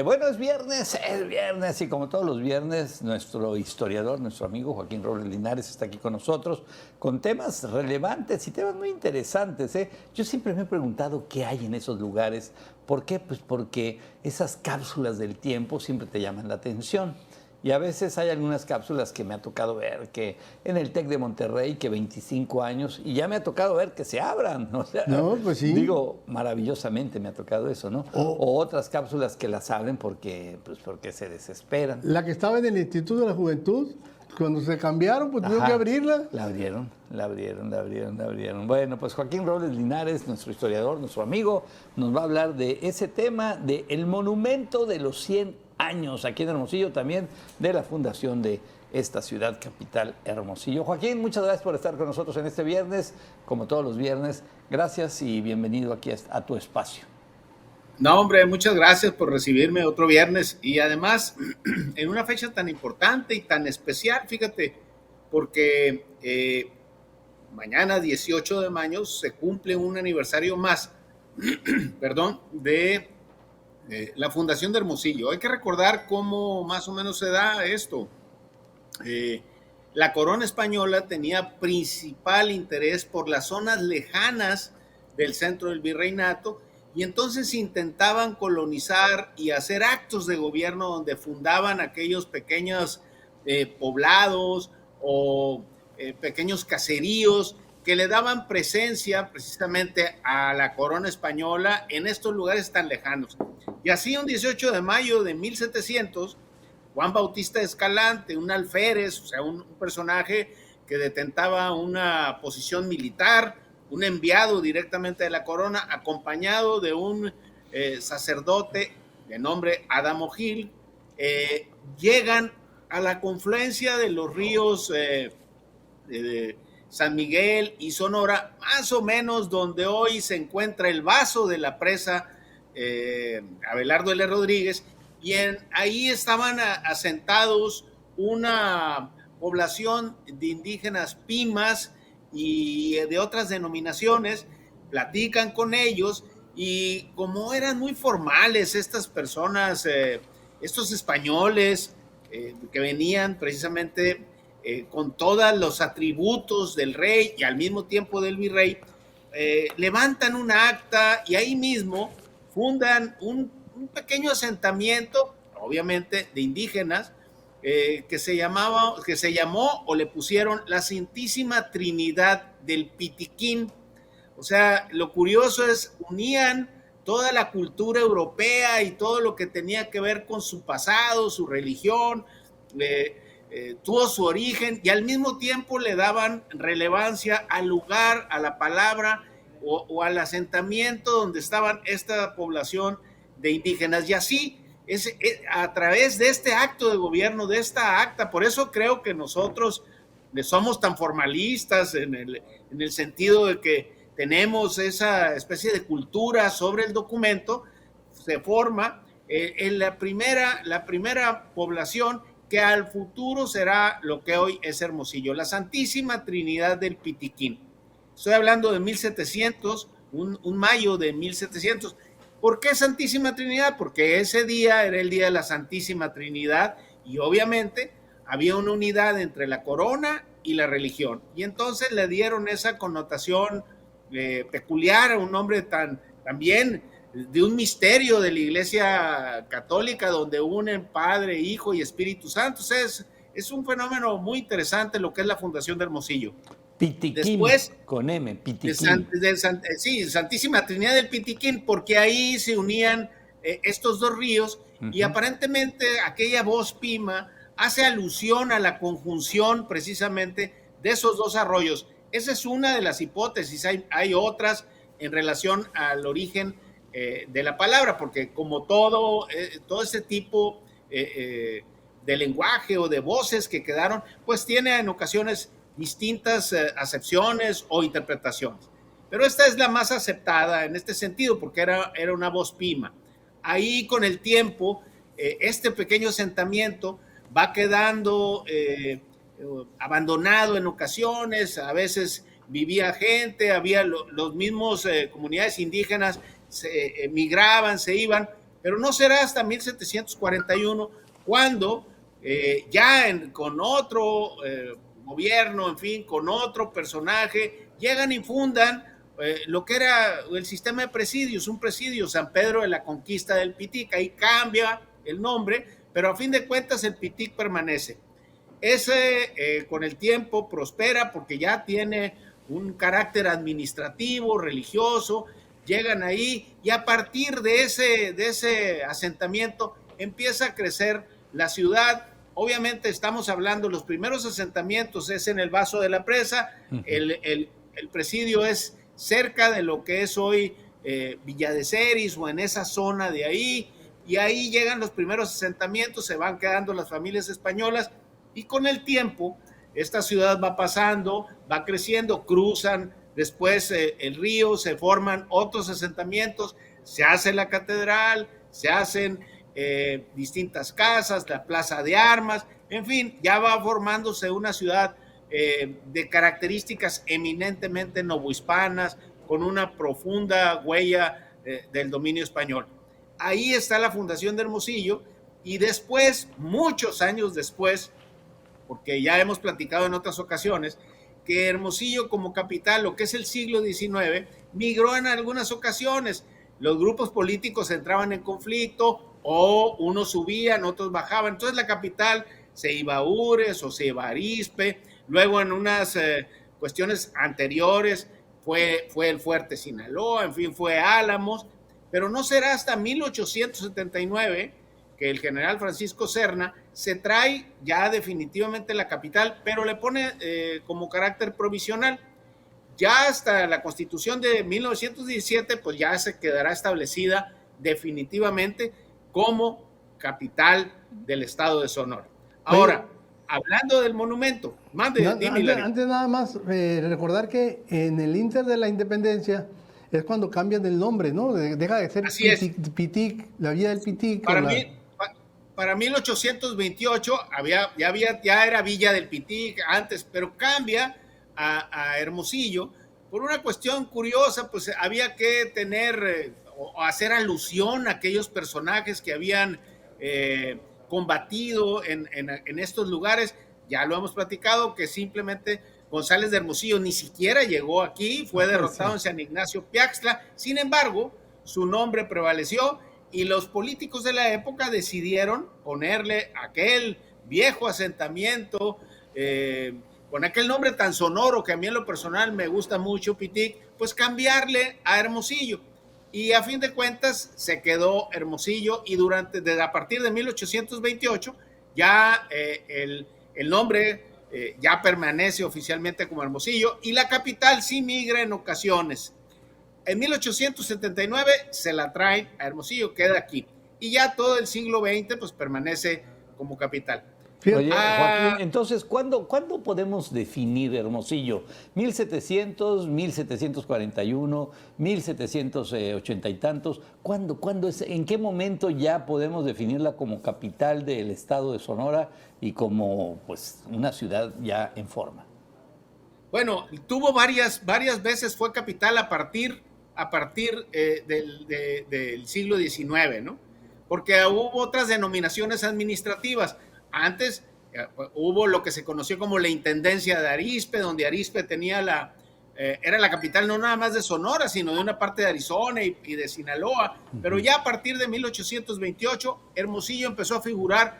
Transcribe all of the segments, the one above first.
Bueno, es viernes y como todos los viernes, nuestro historiador, nuestro amigo Joaquín Robles Linares está aquí con nosotros con temas relevantes y temas muy interesantes, ¿eh? Yo siempre me he preguntado qué hay en esos lugares. ¿Por qué? Pues porque esas cápsulas del tiempo siempre te llaman la atención. Y a veces hay algunas cápsulas que me ha tocado ver que en el TEC de Monterrey, que 25 años, y ya me ha tocado ver que se abran. O sea, No, pues sí. digo, maravillosamente me ha tocado eso, ¿no? O- O otras cápsulas que las abren porque se desesperan. La que estaba en el Instituto de la Juventud, cuando se cambiaron, pues tuvieron Ajá. que abrirla. La abrieron. Bueno, pues Joaquín Robles Linares, nuestro historiador, nuestro amigo, nos va a hablar de ese tema, de el monumento de los 100 años aquí en Hermosillo, también de la fundación de esta ciudad capital, Hermosillo. Joaquín, muchas gracias por estar con nosotros en este viernes, como todos los viernes. Gracias y bienvenido aquí a tu espacio. No, hombre, muchas gracias por recibirme otro viernes y además en una fecha tan importante y tan especial, fíjate, porque mañana 18 de mayo se cumple un aniversario más, perdón, de la Fundación de Hermosillo. Hay que recordar cómo más o menos se da esto. La corona española tenía principal interés por las zonas lejanas del centro del virreinato y entonces intentaban colonizar y hacer actos de gobierno donde fundaban aquellos pequeños poblados o pequeños caseríos que le daban presencia precisamente a la corona española en estos lugares tan lejanos. Y así un 18 de mayo de 1700, Juan Bautista Escalante, un alférez, o sea, un personaje que detentaba una posición militar, un enviado directamente de la corona, acompañado de un sacerdote de nombre Adamo Gil, llegan a la confluencia de los ríos San Miguel y Sonora, más o menos donde hoy se encuentra el vaso de la presa Abelardo L. Rodríguez, y ahí estaban asentados una población de indígenas pimas y de otras denominaciones. Platican con ellos y como eran muy formales estas personas, estos españoles que venían precisamente con todos los atributos del rey y al mismo tiempo del virrey, levantan un acta y ahí mismo fundan un pequeño asentamiento, obviamente de indígenas, que se llamó o le pusieron la Santísima Trinidad del Pitiquín. O sea, lo curioso es, unían toda la cultura europea y todo lo que tenía que ver con su pasado, su religión, tuvo su origen y al mismo tiempo le daban relevancia al lugar, a la palabra o al asentamiento donde estaban esta población de indígenas. Y así es a través de este acto de gobierno, de esta acta. Por eso creo que nosotros somos tan formalistas en el sentido de que tenemos esa especie de cultura sobre el documento. Se forma en la primera población que al futuro será lo que hoy es Hermosillo, la Santísima Trinidad del Pitiquín. Estoy hablando de 1700, un mayo de 1700. ¿Por qué Santísima Trinidad? Porque ese día era el día de la Santísima Trinidad y obviamente había una unidad entre la corona y la religión. Y entonces le dieron esa connotación peculiar a un nombre también de un misterio de la Iglesia Católica donde unen Padre, Hijo y Espíritu Santo. O sea, es un fenómeno muy interesante lo que es la Fundación de Hermosillo. Pitiquín, después, con M, Pitiquín. Sí, Santísima Trinidad del Pitiquín, porque ahí se unían estos dos ríos y aparentemente aquella voz pima hace alusión a la conjunción precisamente de esos dos arroyos. Esa es una de las hipótesis, hay otras en relación al origen de la palabra, porque como todo ese tipo de lenguaje o de voces que quedaron, pues tiene en ocasiones distintas acepciones o interpretaciones. Pero esta es la más aceptada en este sentido, porque era una voz pima. Ahí con el tiempo, este pequeño asentamiento va quedando abandonado en ocasiones, a veces vivía gente, había los mismos comunidades indígenas, migraban, se iban, pero no será hasta 1741 cuando con otro gobierno, en fin, con otro personaje, llegan y fundan lo que era el sistema de presidios, un presidio San Pedro de la Conquista del Pitic. Ahí cambia el nombre, pero a fin de cuentas el Pitic permanece. Ese con el tiempo prospera porque ya tiene un carácter administrativo, religioso, llegan ahí y a partir de ese asentamiento empieza a crecer la ciudad. Obviamente estamos hablando, los primeros asentamientos es en el Vaso de la Presa, el presidio es cerca de lo que es hoy Villa de Ceris o en esa zona de ahí, y ahí llegan los primeros asentamientos, se van quedando las familias españolas y con el tiempo esta ciudad va pasando, va creciendo, cruzan después el río, se forman otros asentamientos, se hace la catedral, se hacen distintas casas, la plaza de armas, en fin, ya va formándose una ciudad de características eminentemente novohispanas, con una profunda huella del dominio español. Ahí está la fundación de Hermosillo y después, muchos años después, porque ya hemos platicado en otras ocasiones, que Hermosillo como capital, lo que es el siglo XIX, migró en algunas ocasiones. Los grupos políticos entraban en conflicto o unos subían, otros bajaban. Entonces la capital se iba a Ures o se iba a Arizpe. Luego en unas cuestiones anteriores fue el Fuerte Sinaloa, en fin, fue Álamos. Pero no será hasta 1879 que el general Francisco Serna se trae ya definitivamente la capital, pero le pone como carácter provisional. Ya hasta la Constitución de 1917, pues ya se quedará establecida definitivamente como capital del estado de Sonora. Ahora, hablando del monumento, antes nada más recordar que en el Inter de la Independencia es cuando cambian el nombre, ¿no? Deja de ser Pitic, la vía del Pitic. Para 1828 ya era Villa del Pitic antes, pero cambia a Hermosillo por una cuestión curiosa, pues había que tener o hacer alusión a aquellos personajes que habían combatido en estos lugares. Ya lo hemos platicado, que simplemente González de Hermosillo ni siquiera llegó aquí, fue derrotado en San Ignacio Piaxtla. Sin embargo, su nombre prevaleció y los políticos de la época decidieron ponerle aquel viejo asentamiento con aquel nombre tan sonoro que a mí en lo personal me gusta mucho, Pitic, pues cambiarle a Hermosillo. Y a fin de cuentas se quedó Hermosillo y a partir de 1828 ya el nombre ya permanece oficialmente como Hermosillo y la capital sí migra en ocasiones. En 1879 se la traen a Hermosillo, queda aquí. Y ya todo el siglo XX pues permanece como capital. Oye, Joaquín, entonces, ¿cuándo podemos definir Hermosillo? ¿1700, 1741, 1780 y tantos? ¿Cuándo es, en qué momento ya podemos definirla como capital del estado de Sonora y como pues una ciudad ya en forma? Bueno, tuvo varias veces, fue capital a partir del siglo XIX, ¿no? Porque hubo otras denominaciones administrativas. Antes hubo lo que se conoció como la Intendencia de Arizpe, donde Arizpe tenía era la capital no nada más de Sonora, sino de una parte de Arizona y de Sinaloa. Pero ya a partir de 1828, Hermosillo empezó a figurar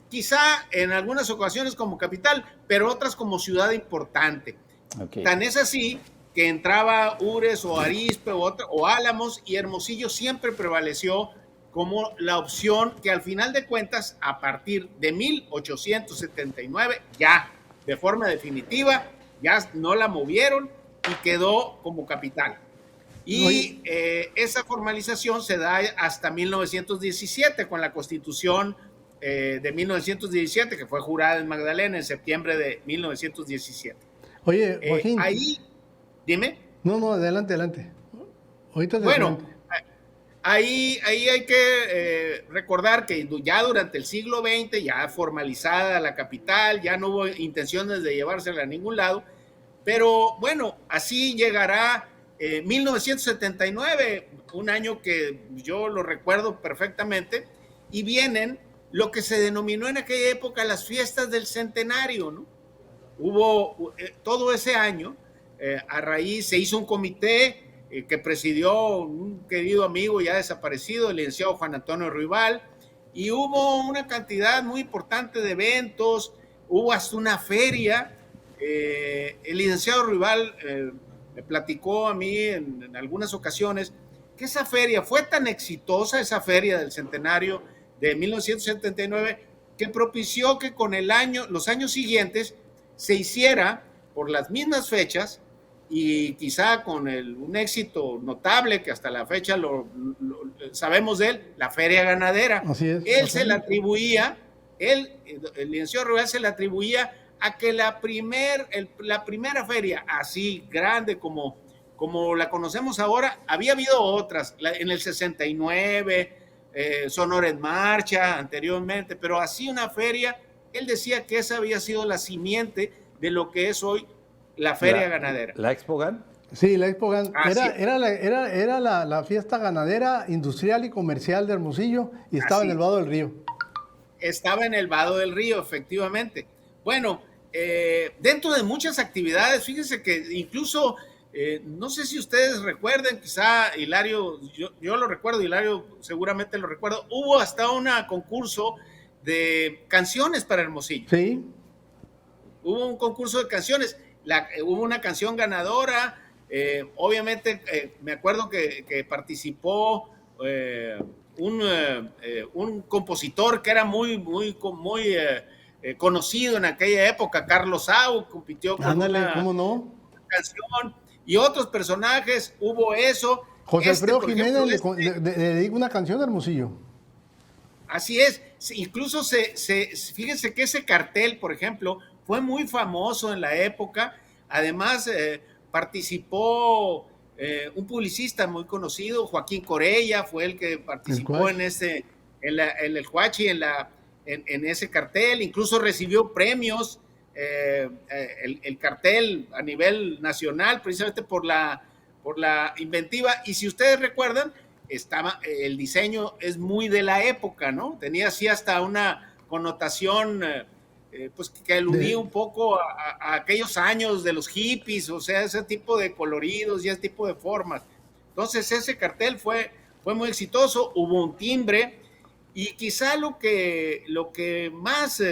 quizá en algunas ocasiones como capital, pero otras como ciudad importante. Okay. Tan es así que entraba Ures o Arizpe o Álamos y Hermosillo siempre prevaleció como la opción que al final de cuentas, a partir de 1879, ya de forma definitiva, ya no la movieron y quedó como capital. Y esa formalización se da hasta 1917 con la Constitución de 1917, que fue jurada en Magdalena en septiembre de 1917. Oye, Joaquín. Ahí, dime. No, adelante. Ahorita bueno, ahí hay que recordar que ya durante el siglo XX, ya formalizada la capital, ya no hubo intenciones de llevársela a ningún lado, pero bueno, así llegará 1979, un año que yo lo recuerdo perfectamente, y vienen lo que se denominó en aquella época las fiestas del centenario, ¿no? Hubo todo ese año, a raíz, se hizo un comité que presidió un querido amigo ya desaparecido, el licenciado Juan Antonio Ruibal, y hubo una cantidad muy importante de eventos, hubo hasta una feria. El licenciado Ruibal me platicó a mí en algunas ocasiones que esa feria fue tan exitosa, esa feria del centenario de 1979, que propició que con los años siguientes se hiciera por las mismas fechas y quizá con un éxito notable que hasta la fecha lo sabemos de él, la feria ganadera. Así es. Él se la atribuía, el licenciado Ruibal se la atribuía a que la primera feria así grande como la conocemos ahora, había habido otras, en el 69, Sonora en Marcha anteriormente, pero así una feria, él decía que esa había sido la simiente de lo que es hoy la feria ganadera. ¿La Expo Gan? Sí, la Expo Gan. Era la fiesta ganadera, industrial y comercial de Hermosillo y estaba en el Vado del Río. Estaba en el Vado del Río, efectivamente. Bueno, dentro de muchas actividades, fíjense que incluso, no sé si ustedes recuerden, quizá Hilario, yo lo recuerdo, Hilario seguramente lo recuerdo, hubo hasta un concurso de canciones para Hermosillo. Sí. Hubo un concurso de canciones, hubo una canción ganadora, obviamente me acuerdo que participó un compositor que era muy conocido en aquella época, Carlos Sau, compitió con una canción, y otros personajes, hubo eso. José Alfredo Jiménez le dedica una canción a Hermosillo. Así es, incluso fíjense que ese cartel, por ejemplo, fue muy famoso en la época. Además, participó un publicista muy conocido, Joaquín Corella, fue el que participó en el Huachi, en ese cartel. Incluso recibió premios el cartel a nivel nacional, precisamente por la inventiva. Y si ustedes recuerdan, el diseño es muy de la época, ¿no? Tenía así hasta una connotación pues que aludía un poco a aquellos años de los hippies, o sea, ese tipo de coloridos y ese tipo de formas. Entonces ese cartel fue muy exitoso, hubo un timbre, y quizá lo que más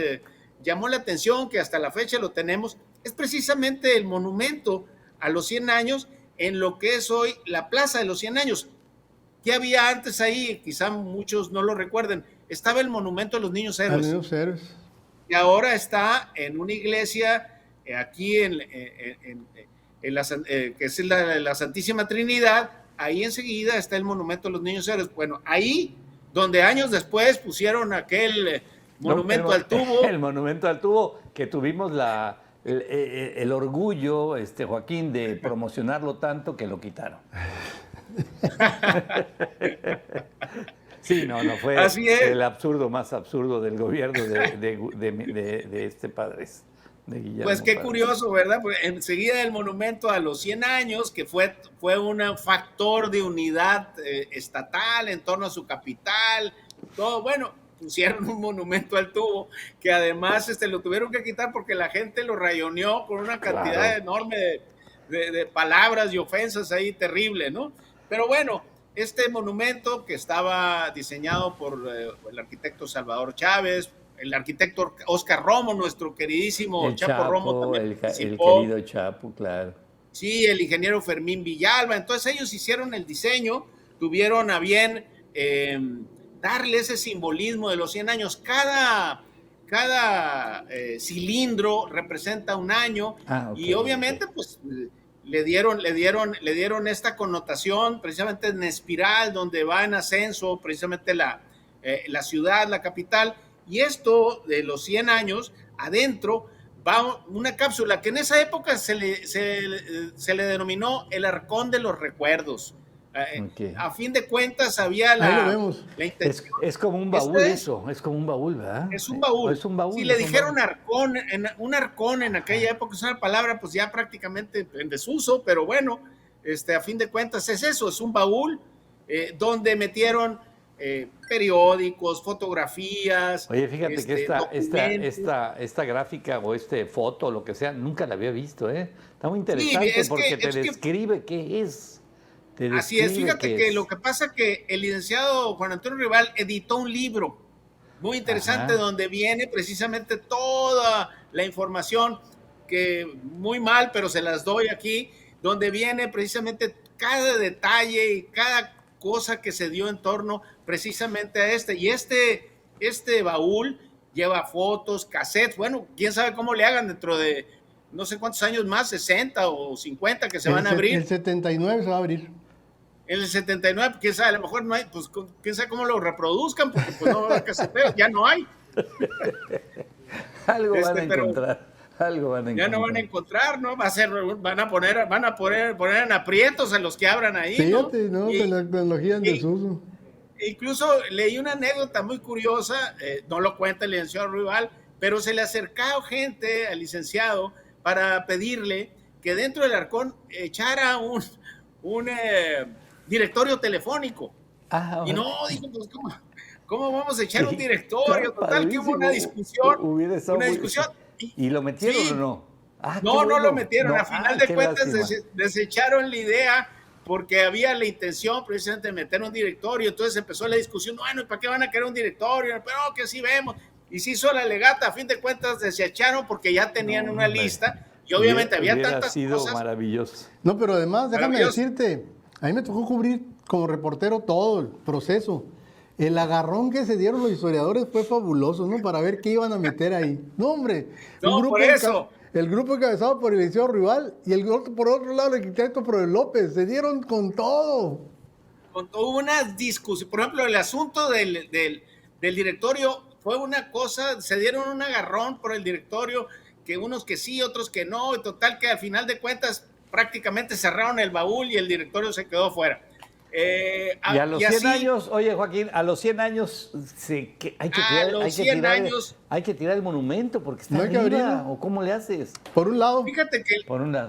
llamó la atención, que hasta la fecha lo tenemos, es precisamente el monumento a los 100 años en lo que es hoy la Plaza de los 100 años. ¿Qué había antes ahí? Quizá muchos no lo recuerden. Estaba el monumento a los niños héroes. A los niños héroes. Y ahora está en una iglesia aquí que es la Santísima Trinidad. Ahí enseguida está el monumento a los niños héroes. Bueno, ahí donde años después pusieron aquel monumento al tubo. El monumento al tubo, que tuvimos el orgullo, Joaquín, de promocionarlo tanto que lo quitaron. Sí, no fue el absurdo más absurdo del gobierno de este padre, de Guillermo. Pues qué Padres. Curioso, ¿verdad? Pues enseguida el monumento a los 100 años, que fue un factor de unidad estatal en torno a su capital, todo, bueno, pusieron un monumento al tubo, que además lo tuvieron que quitar porque la gente lo rayoneó con una cantidad enorme de palabras y ofensas ahí terrible, ¿no? Pero bueno, este monumento que estaba diseñado por el arquitecto Salvador Chávez, el arquitecto Oscar Romo, nuestro queridísimo el Chapo Romo también el participó. querido Chapo, claro. Sí, el ingeniero Fermín Villalba. Entonces ellos hicieron el diseño, tuvieron a bien darle ese simbolismo de los 100 años. Cada cilindro representa un año, y obviamente pues le dieron esta connotación precisamente en espiral, donde va en ascenso precisamente la ciudad, la capital, y esto de los 100 años, adentro va una cápsula que en esa época se le denominó el Arcón de los Recuerdos. A fin de cuentas había la intención. Es como un baúl es como un baúl, ¿verdad? Es un baúl. Es un baúl. Si le dijeron un arcón en aquella época, es una palabra pues ya prácticamente en desuso, pero bueno, a fin de cuentas es eso, es un baúl donde metieron periódicos, fotografías. Oye, fíjate que esta gráfica o foto, lo que sea, nunca la había visto, ¿eh? Está muy interesante porque te describe qué es. Así es, fíjate que lo que pasa es que el licenciado Juan Antonio Rival editó un libro muy interesante donde viene precisamente toda la información que muy mal, pero se las doy aquí, donde viene precisamente cada detalle y cada cosa que se dio en torno precisamente a y este baúl lleva fotos, cassettes, bueno, quién sabe cómo le hagan dentro de no sé cuántos años más, 60 o 50 que se van a abrir. El 79 se va a abrir. En el 79, quién sabe, a lo mejor no hay, pues quién sabe cómo lo reproduzcan, porque pues no va a hacer, ya no hay. Algo van a encontrar. Algo van a encontrar. Ya no van a encontrar, ¿no? Van a poner en aprietos a los que abran ahí. Fíjate, ¿no? Con la tecnología en desuso. Incluso leí una anécdota muy curiosa, no lo cuenta el licenciado Rival, pero se le acercó gente al licenciado para pedirle que dentro del Arcón echara un directorio telefónico. Y no, dijo, pues, ¿cómo vamos a echar un directorio? Total, que hubo una discusión. ¿Y lo metieron o no? No lo metieron. A final de cuentas desecharon la idea porque había la intención precisamente de meter un directorio. Entonces empezó la discusión. Bueno, ¿y para qué van a querer un directorio? Pero que sí vemos. Y se hizo la legata. A fin de cuentas desecharon porque ya tenían una lista. Y obviamente había tantas sido cosas. Maravilloso. No, pero además, déjame decirte, a mí me tocó cubrir como reportero todo el proceso. El agarrón que se dieron los historiadores fue fabuloso, ¿no? Para ver qué iban a meter ahí. No, hombre. El grupo encabezado por el licenciado Rival y por otro lado el arquitecto Proel López. Se dieron con todo. Hubo una discusión. Por ejemplo, el asunto del directorio fue una cosa, se dieron un agarrón por el directorio, que unos que sí, otros que no. Y total que al final de cuentas prácticamente cerraron el baúl y el directorio se quedó fuera. Y a los 100 años, oye Joaquín, a los 100 años hay que tirar el monumento porque está arriba, ¿o cómo le haces? Por un lado. Fíjate que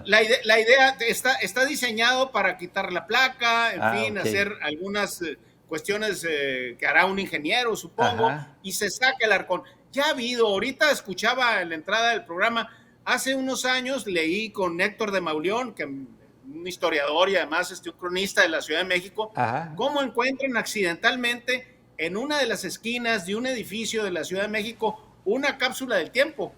la idea está diseñado para quitar la placa, en fin, hacer algunas cuestiones que hará un ingeniero, supongo, y se saca el Arcón. Ya ha habido, ahorita escuchaba en la entrada del programa, hace unos años leí con Héctor de Mauleón, que un historiador y además un cronista de la Ciudad de México, cómo encuentran accidentalmente en una de las esquinas de un edificio de la Ciudad de México una cápsula del tiempo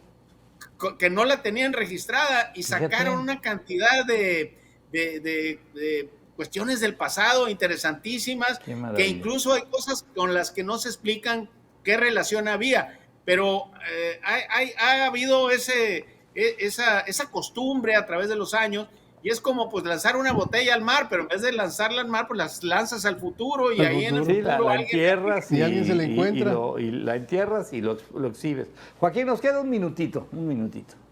que no la tenían registrada y sacaron una cantidad de cuestiones del pasado interesantísimas, que incluso hay cosas con las que no se explican qué relación había, pero ha habido esa costumbre a través de los años. Y es como pues lanzar una botella al mar, pero en vez de lanzarla al mar, pues las lanzas al futuro y ahí en el futuro la entierras y alguien se la encuentra. Y la entierras y lo exhibes. Joaquín, nos queda un minutito.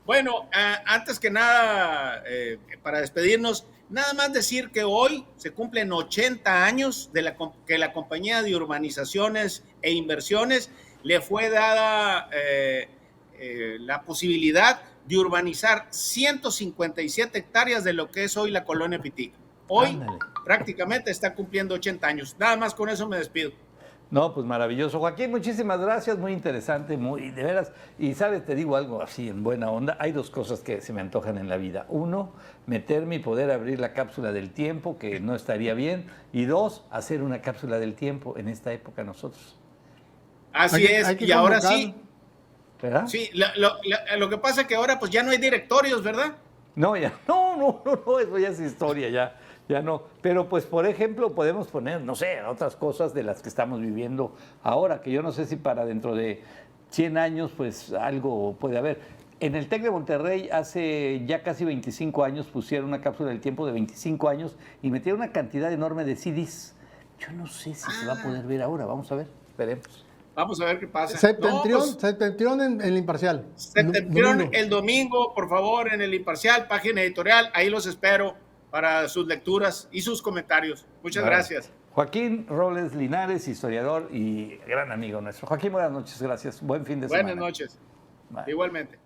Bueno, antes que nada, para despedirnos, nada más decir que hoy se cumplen 80 años de que la compañía de urbanizaciones e inversiones le fue dada la posibilidad de urbanizar 157 hectáreas de lo que es hoy la colonia Pitic. Hoy prácticamente está cumpliendo 80 años. Nada más con eso me despido. No, pues maravilloso. Joaquín, muchísimas gracias, muy interesante, de veras. Y sabes, te digo algo así en buena onda, hay dos cosas que se me antojan en la vida. Uno, meterme y poder abrir la cápsula del tiempo, que no estaría bien. Y dos, hacer una cápsula del tiempo en esta época nosotros. Así es, y ahora sí. ¿Verdad? Sí, lo que pasa es que ahora pues ya no hay directorios, ¿verdad? No, ya, no, eso ya es historia, ya no. Pero pues, por ejemplo, podemos poner, no sé, otras cosas de las que estamos viviendo ahora, que yo no sé si para dentro de 100 años, pues algo puede haber. En el TEC de Monterrey hace ya casi 25 años pusieron una cápsula del tiempo de 25 años y metieron una cantidad enorme de CDs. Yo no sé si se va a poder ver ahora, vamos a ver, esperemos. Vamos a ver qué pasa. Septentrión en el Imparcial. Septentrión el domingo, por favor, en el Imparcial, página editorial. Ahí los espero para sus lecturas y sus comentarios. Muchas gracias. Joaquín Robles Linares, historiador y gran amigo nuestro. Joaquín, buenas noches, gracias. Buen fin de semana. Buenas noches. Bye. Igualmente.